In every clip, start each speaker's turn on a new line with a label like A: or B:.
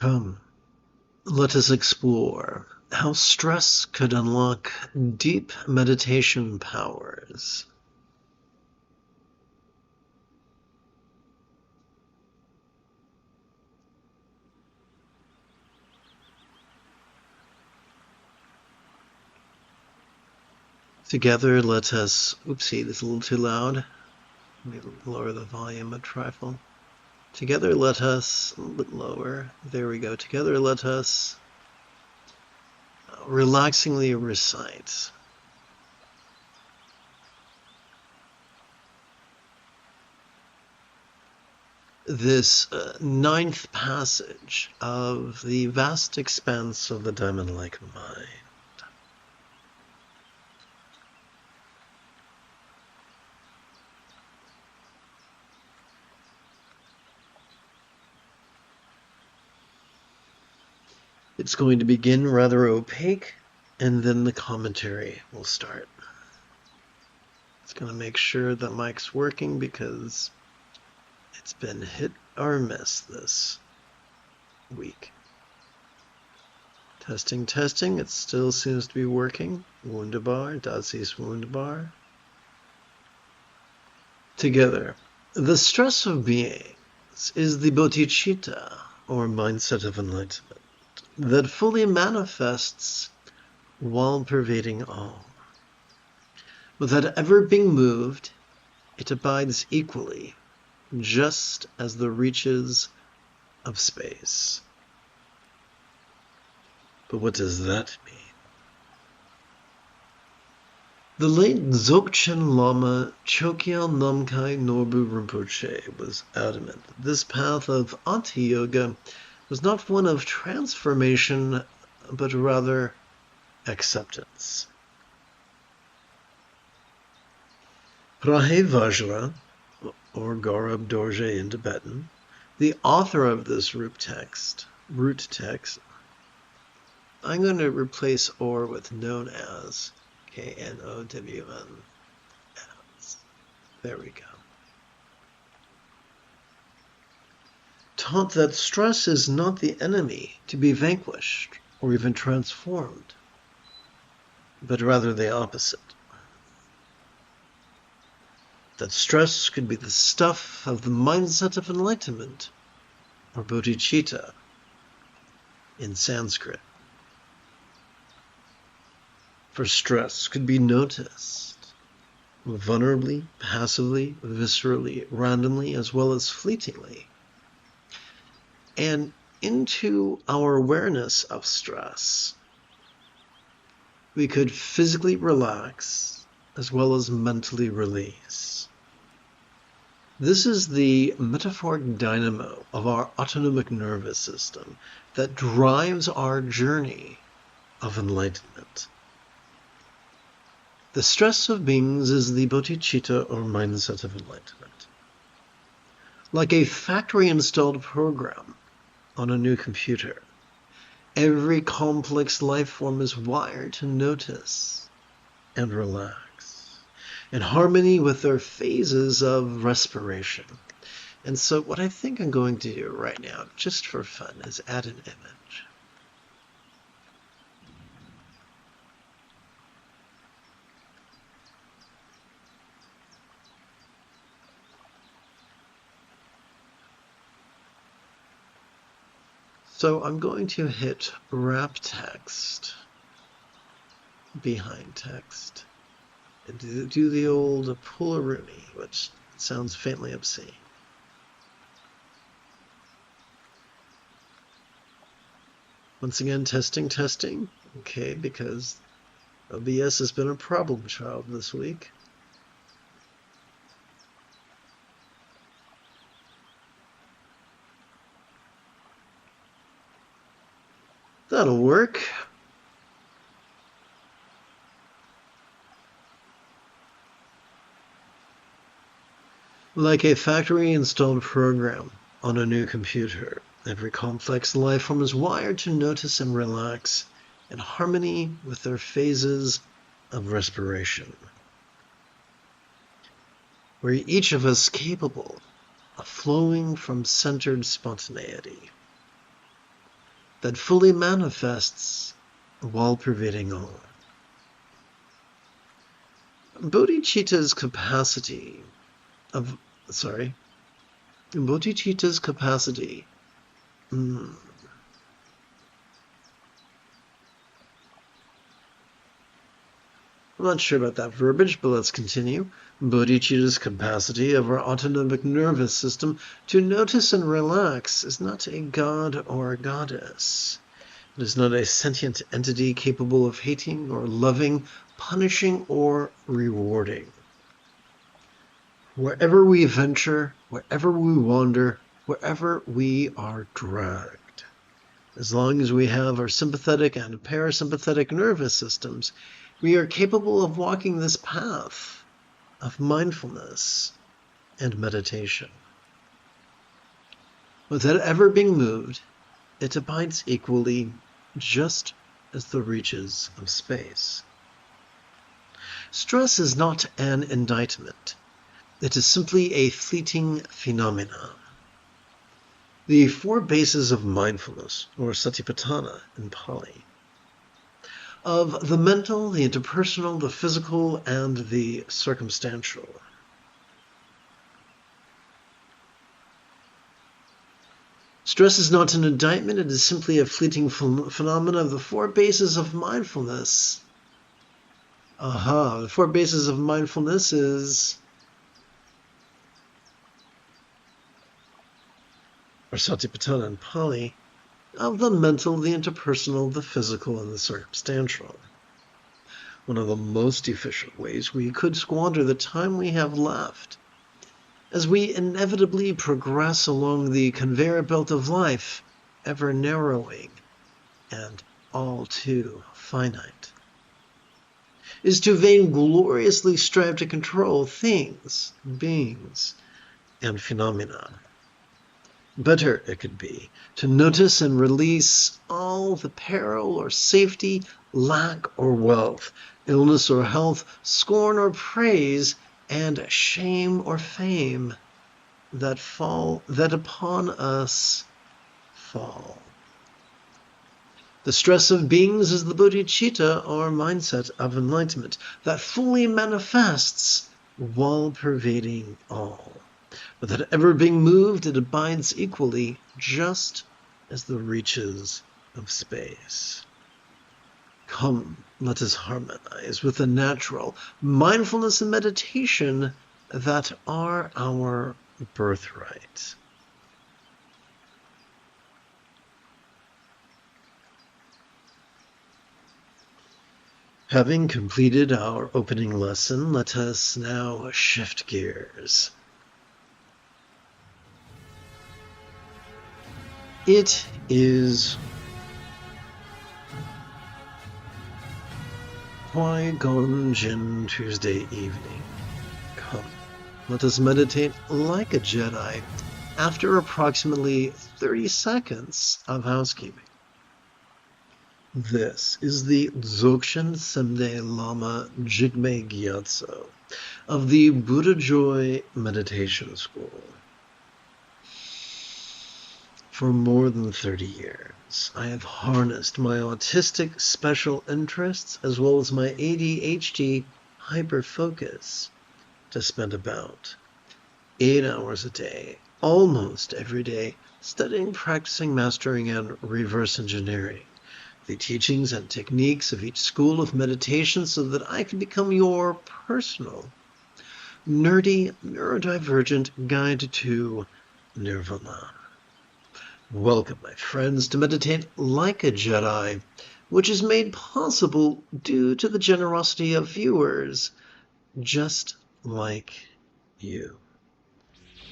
A: Come, let us explore how stress could unlock deep meditation powers. Together, let us... Oopsie, that's a little too loud. Let me lower the volume a trifle. Together, let us... A little bit lower. There we go. Together, let us relaxingly recite. This ninth passage of the vast expanse of the diamond-like mind. It's going to begin rather opaque, and then the commentary will start. It's going to make sure that mic's working because it's been hit or miss this week. Testing, testing. It still seems to be working. Wunderbar. Das ist wunderbar. Together. The stress of beings is the bodhicitta, or mindset of enlightenment, that fully manifests while pervading all. Without ever being moved, it abides equally, just as the reaches of space. But what does that mean? The late Dzogchen Lama Chogyal Namkhai Norbu Rinpoche was adamant that this path of Anti-Yoga was not one of transformation, but rather acceptance. Prahe Vajra, or Gaurab Dorje in Tibetan, the author of this root text, I'm going to replace or with known as, K-N-O-W-N, as. There we go. Taught that stress is not the enemy to be vanquished or even transformed, but rather the opposite. That stress could be the stuff of the mindset of enlightenment, or bodhicitta in Sanskrit. For stress could be noticed vulnerably, passively, viscerally, randomly, as well as fleetingly. And into our awareness of stress, we could physically relax as well as mentally release. This is the metaphoric dynamo of our autonomic nervous system that drives our journey of enlightenment. The stress of beings is the bodhicitta, or mindset of enlightenment. Like a factory-installed program on a new computer, every complex life form is wired to notice and relax, in harmony with their phases of respiration. And so what I think I'm going to do right now, just for fun, is add an image. So I'm going to hit wrap text behind text and do the old Pullaroonie, which sounds faintly obscene. Once again, testing. Okay, because OBS has been a problem child this week. That'll work. Like a factory-installed program on a new computer, every complex life form is wired to notice and relax in harmony with their phases of respiration. We're each of us capable of flowing from centered spontaneity. that fully manifests while pervading all. Bodhicitta's capacity of, bodhicitta's capacity. I'm not sure about that verbiage, but let's continue. Bodhicitta's capacity of our autonomic nervous system to notice and relax is not a god or a goddess. It is not a sentient entity capable of hating or loving, punishing or rewarding. Wherever we venture, wherever we wander, wherever we are dragged, as long as we have our sympathetic and parasympathetic nervous systems, we are capable of walking this path of mindfulness and meditation. Without ever being moved, it abides equally, just as the reaches of space. Stress is not an indictment. It is simply a fleeting phenomenon. The 4 bases of mindfulness, or satipatthana in Pali, of the mental, the interpersonal, the physical, and the circumstantial. Stress is not an indictment, it is simply a fleeting phenomenon of the 4 bases of mindfulness. The 4 bases of mindfulness is, or satipatthana in Pali, of the mental, the interpersonal, the physical, and the circumstantial. One of the most efficient ways we could squander the time we have left, as we inevitably progress along the conveyor belt of life, ever narrowing and all too finite, is to vaingloriously strive to control things, beings, and phenomena. Better it could be to notice and release all the peril or safety, lack or wealth, illness or health, scorn or praise, and shame or fame that upon us fall. The stress of beings is the bodhicitta, or mindset of enlightenment, that fully manifests while pervading all. Without ever being moved, it abides equally, just as the reaches of space. Come, let us harmonize with the natural mindfulness and meditation that are our birthright. Having completed our opening lesson, let us now shift gears. It is Qui-Gon Jinn Tuesday evening. Come, let us meditate like a Jedi after approximately 30 seconds of housekeeping. This is the Dzogchen Semde Lama Jigme Gyatso of the Buddha Joy Meditation School. For more than 30 years, I have harnessed my autistic special interests as well as my ADHD hyperfocus to spend about 8 hours a day, almost every day, studying, practicing, mastering, and reverse engineering the teachings and techniques of each school of meditation so that I can become your personal, nerdy, neurodivergent guide to nirvana. Welcome, my friends, to Meditate Like a Jedi, which is made possible due to the generosity of viewers just like you.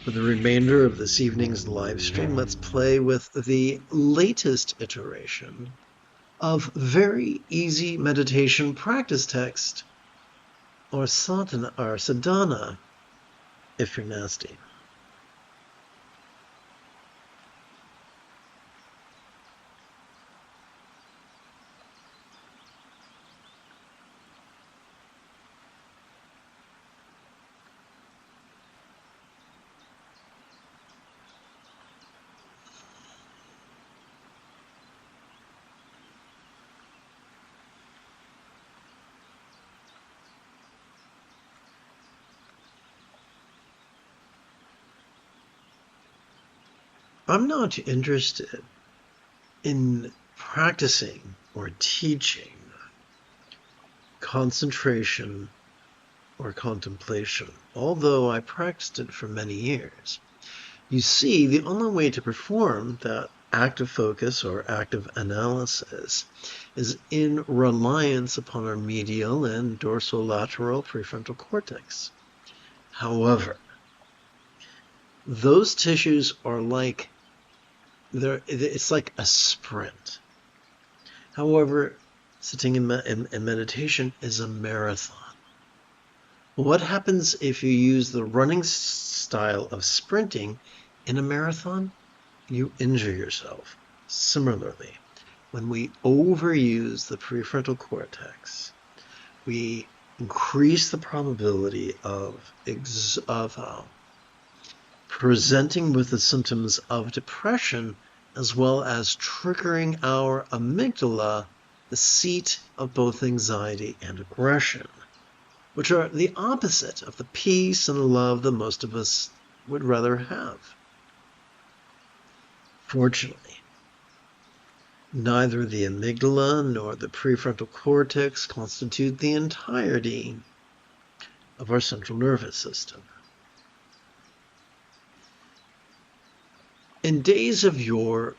A: For the remainder of this evening's live stream, let's play with the latest iteration of very easy meditation practice text, or sadhana, if you're nasty. I'm not interested in practicing or teaching concentration or contemplation, although I practiced it for many years. You see, the only way to perform that active focus or active analysis is in reliance upon our medial and dorsolateral prefrontal cortex. However, those tissues are it's like a sprint. However, sitting in meditation is a marathon. What happens if you use the running style of sprinting in a marathon? You injure yourself. Similarly, when we overuse the prefrontal cortex, we increase the probability of presenting with the symptoms of depression, as well as triggering our amygdala, the seat of both anxiety and aggression, which are the opposite of the peace and love that most of us would rather have. Fortunately, neither the amygdala nor the prefrontal cortex constitute the entirety of our central nervous system. In days of yore,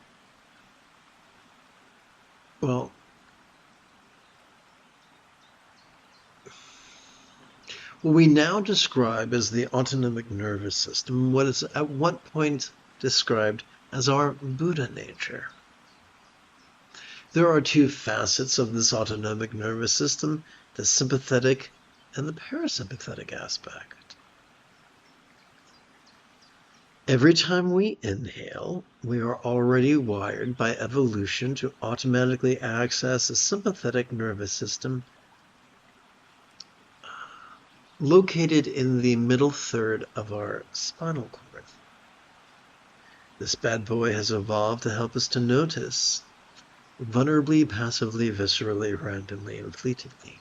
A: what we now describe as the autonomic nervous system, what is at one point described as our Buddha nature. There are two facets of this autonomic nervous system, the sympathetic and the parasympathetic aspect. Every time we inhale, we are already wired by evolution to automatically access a sympathetic nervous system located in the middle third of our spinal cord. This bad boy has evolved to help us to notice vulnerably, passively, viscerally, randomly, and fleetingly.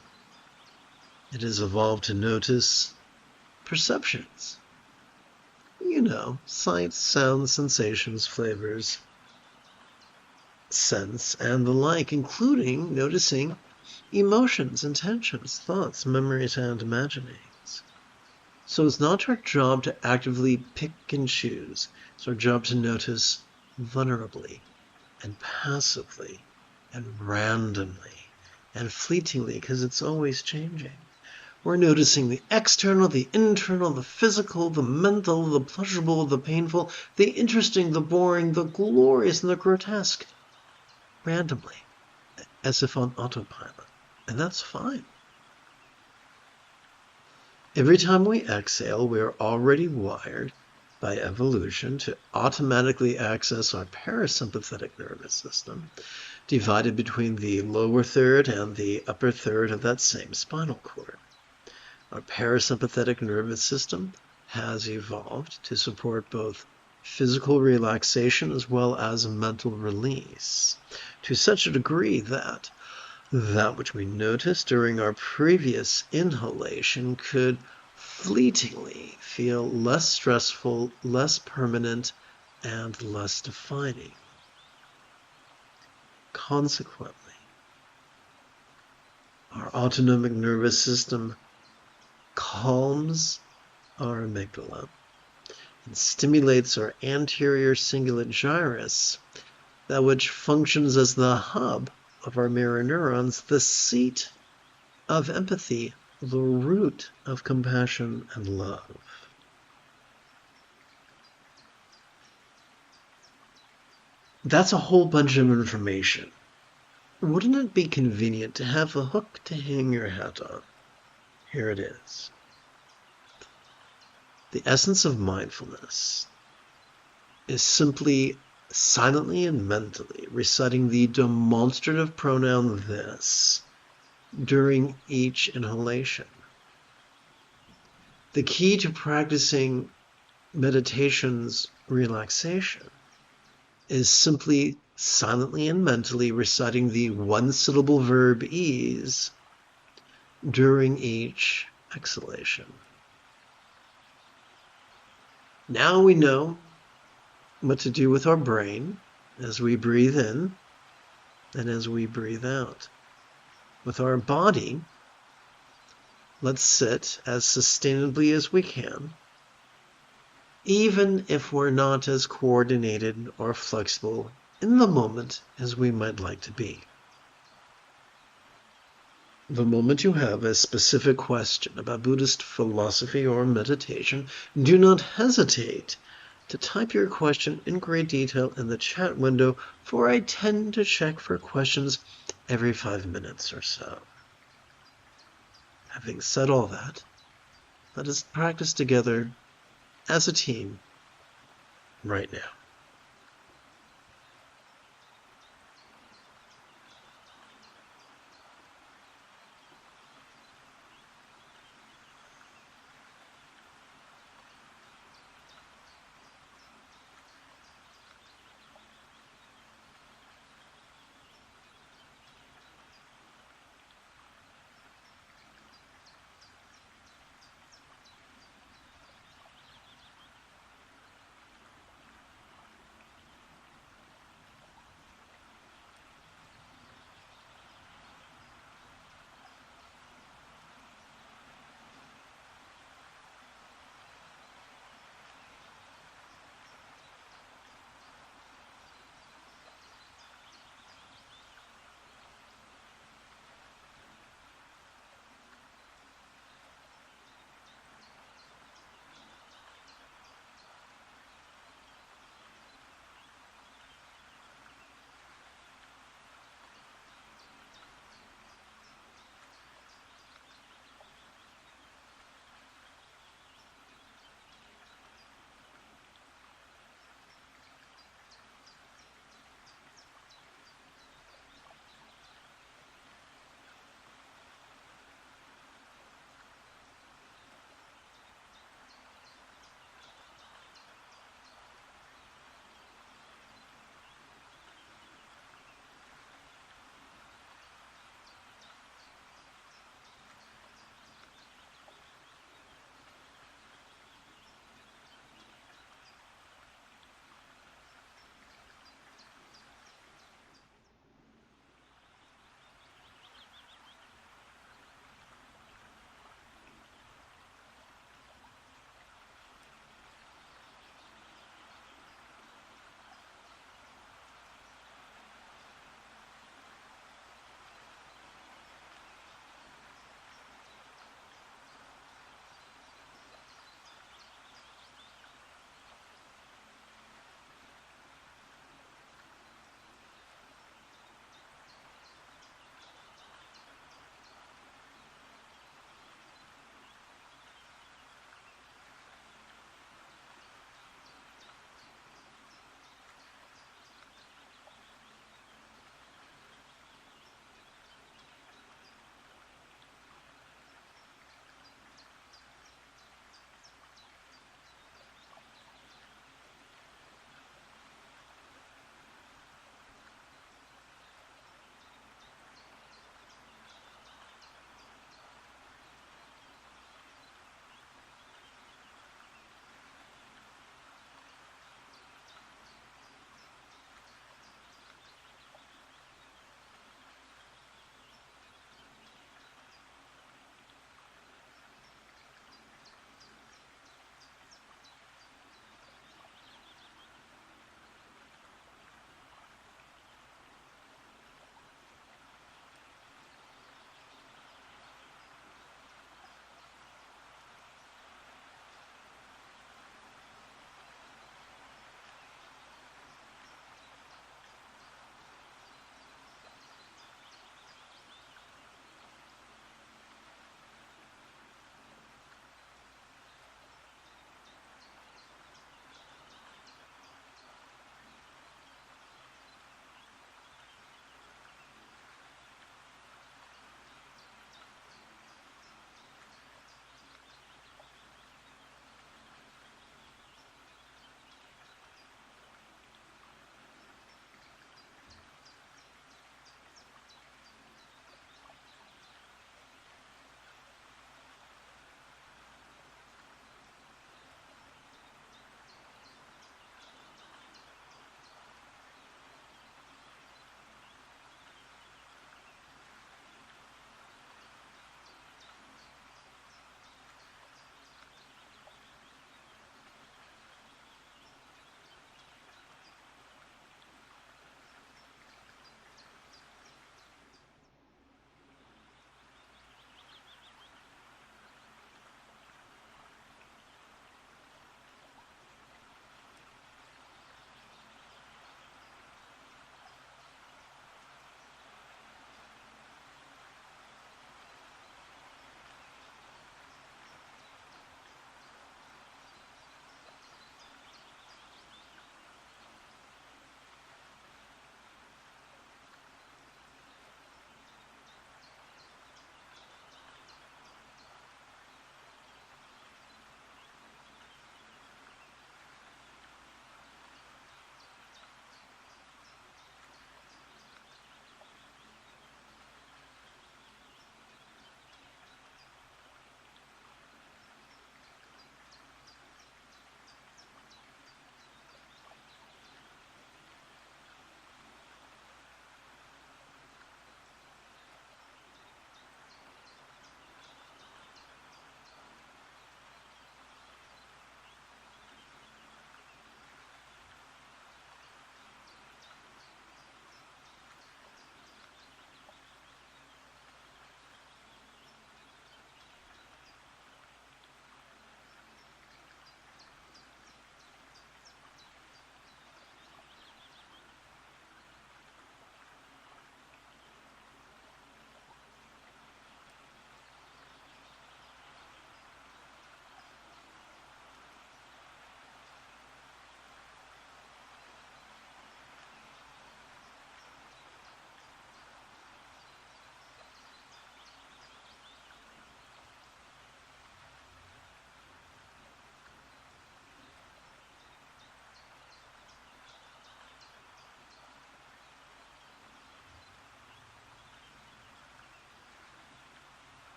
A: It has evolved to notice perceptions. You know, sights, sounds, sensations, flavors, scents, and the like, including noticing emotions, intentions, thoughts, memories, and imaginings. So it's not our job to actively pick and choose. It's our job to notice vulnerably and passively and randomly and fleetingly, because it's always changing. We're noticing the external, the internal, the physical, the mental, the pleasurable, the painful, the interesting, the boring, the glorious, and the grotesque, randomly, as if on autopilot. And that's fine. Every time we exhale, we are already wired by evolution to automatically access our parasympathetic nervous system, divided between the lower third and the upper third of that same spinal cord. Our parasympathetic nervous system has evolved to support both physical relaxation as well as mental release, to such a degree that which we noticed during our previous inhalation could fleetingly feel less stressful, less permanent, and less defining. Consequently, our autonomic nervous system calms our amygdala and stimulates our anterior cingulate gyrus, that which functions as the hub of our mirror neurons, the seat of empathy, the root of compassion and love. That's a whole bunch of information. Wouldn't it be convenient to have a hook to hang your hat on? Here it is. The essence of mindfulness is simply silently and mentally reciting the demonstrative pronoun this during each inhalation. The key to practicing meditation's relaxation is simply silently and mentally reciting the one-syllable verb ease during each exhalation. Now we know what to do with our brain as we breathe in and as we breathe out. With our body, let's sit as sustainably as we can, even if we're not as coordinated or flexible in the moment as we might like to be. The moment you have a specific question about Buddhist philosophy or meditation, do not hesitate to type your question in great detail in the chat window, for I tend to check for questions every 5 minutes or so. Having said all that, let us practice together as a team right now.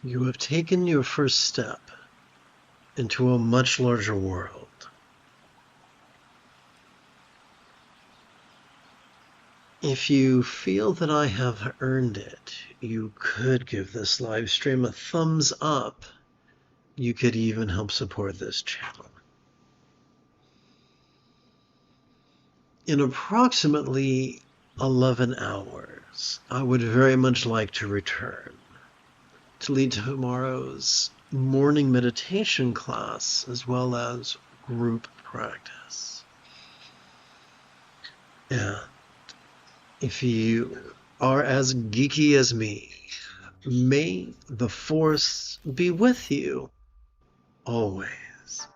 A: You have taken your first step into a much larger world. If you feel that I have earned it, you could give this live stream a thumbs up. You could even help support this channel. In approximately 11 hours, I would very much like to return to lead tomorrow's morning meditation class as well as group practice. And if you are as geeky as me, may the Force be with you always.